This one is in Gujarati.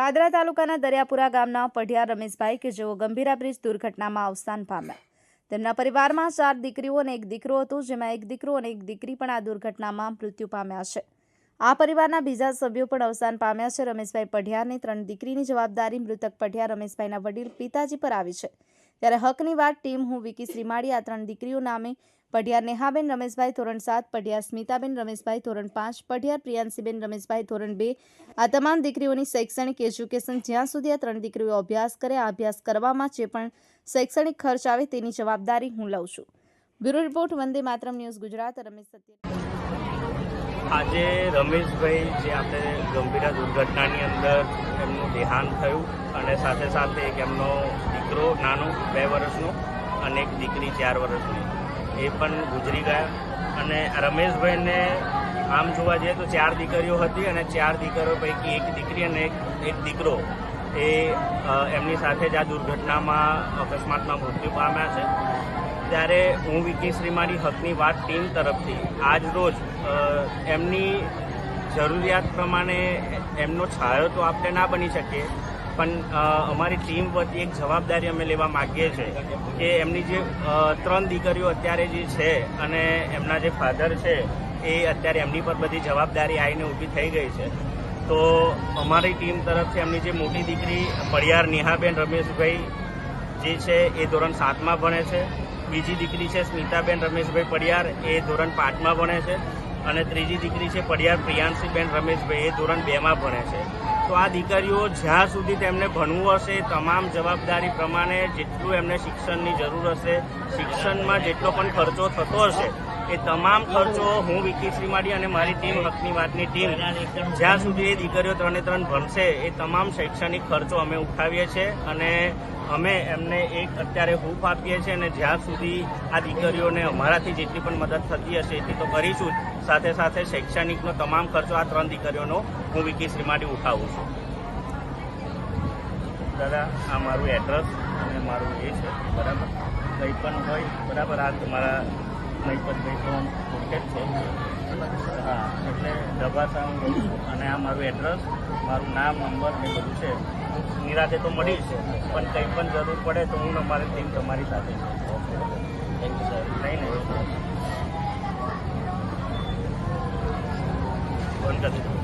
પાદરા તાલુકાના દરિયાપુરા ગામના પઢિયાર રમેશભાઈ કે જેઓ ગંભીરા બ્રિજ દુર્ઘટનામાં અવસાન પામ્યા. તેમના પરિવારમાં 4 દીકરીઓ અને 1 દીકરો હતો, જેમાં 1 દીકરો અને 1 દીકરી પણ આ દુર્ઘટનામાં મૃત્યુ પામ્યા છે. આ પરિવારના બીજા સભ્યો પણ અવસાન પામ્યા છે. રમેશભાઈ પઢિયારની 3 દીકરીની જવાબદારી મૃતક પઢિયાર રમેશભાઈના વડીલ પિતાજી પર આવી છે. ત્યારે હકની વાત ટીમ હું વિકી શ્રીમાળી આ 3 દીકરીઓ નામે પઢિયાર નેહાબેન રમેશભાઈ ધોરણ 7, પઢિયાર સ્મિતાબેન રમેશભાઈ ધોરણ 5, પઢિયાર પ્રિયાંશીબેન રમેશભાઈ ધોરણ 2 આ તમામ દીકરીઓની શૈક્ષણિક એજ્યુકેશન જ્યાં સુધી આ 3 દીકરીઓ અભ્યાસ કરે આ અભ્યાસ કરવામાં જે પણ શૈક્ષણિક ખર્ચ આવે તેની જવાબદારી હું લઉં છું. Bureau report, Vande Mataram news Gujarat. Ramesh સત્ય. આજે રમેશભાઈ જે આપણે ગંભીરા દુર્ઘટનાની અંદર એમનું દેહાંત થયું અને સાથે સાથે એક એમનો દીકરો નાનો 2 વર્ષનો અને એક દીકરી 4 વર્ષની એ પણ ગુજરી ગયા. અને રમેશભાઈને આમ જોવા જઈએ તો 4 દીકરીઓ હતી અને 4 દીકરીઓ પૈકી 1 દીકરી અને એક દીકરો એ એમની સાથે જ આ દુર્ઘટનામાં અકસ્માતમાં મૃત્યુ પામ્યા છે. ત્યારે હું વિકી શ્રીમાળી હકની વાત ટીમ તરફથી આજ રોજ એમની જરૂરિયાત પ્રમાણે એમનો છાયો તો આપણે ના બની શકીએ, પણ અમારી ટીમ વતી એક જવાબદારી અમે લેવા માગીએ છીએ કે એમની જે 3 દીકરીઓ અત્યારે જે છે અને એમના જે ફાધર છે એ અત્યારે એમની પર બધી જવાબદારી આવીને ઊભી થઈ ગઈ છે. તો અમારી ટીમ તરફથી એમની જે મોટી દીકરી પઢિયાર નેહાબેન રમેશભાઈ જે છે એ ધોરણ 7માં ભણે છે. બીજી દીકરી છે સ્મિતાબેન રમેશભાઈ પઢિયાર, એ ધોરણ 5માં ભણે છે. અને ત્રીજી દીકરી છે પઢિયાર પ્રિયાંશીબેન રમેશભાઈ, એ ધોરણ 2માં ભણે છે. તો આ દીકરીઓ જ્યાં સુધી તેમને ભણવું હશે તમામ જવાબદારી પ્રમાણે જેટલું એમને શિક્ષણની જરૂર હશે, શિક્ષણમાં જેટલો પણ ખર્ચો થતો હશે એ તમામ ખર્ચો હું વિકી શ્રીમાળી અને મારી ટીમ હકની વાતની ટીમ જ્યાં સુધી એ દીકરીઓ 3 ભણશે એ તમામ શૈક્ષણિક ખર્ચો અમે ઉઠાવીએ છીએ. અને અમે એમને એક અત્યારે હૂફ આપીએ છીએ અને જ્યાં સુધી આ દીકરીઓને અમારાથી જેટલી પણ મદદ થતી હશે એટલી તો કરીશું જ. સાથે સાથે શૈક્ષણિકનો તમામ ખર્ચો આ 3 દીકરીઓનો હું વિકી શ્રીમાળી ઉઠાવું છું. દાદા, આ મારું એડ્રેસ અને મારું એ છે, બરાબર? કંઈ પણ હોય, બરાબર? આ તમારા નહીપતભાઈ તો ઓળખે જ છે. હા, એટલે ડબ્બાસા હું રહું છું અને આ મારું એડ્રેસ, મારું નામ, નંબર ને બધું છે. નિરાતે તો મળી છે, પણ કંઈ પણ જરૂર પડે તો હું અમારી ટીમ તમારી સાથે છે. Thank you sir. નહીં બંધ કરી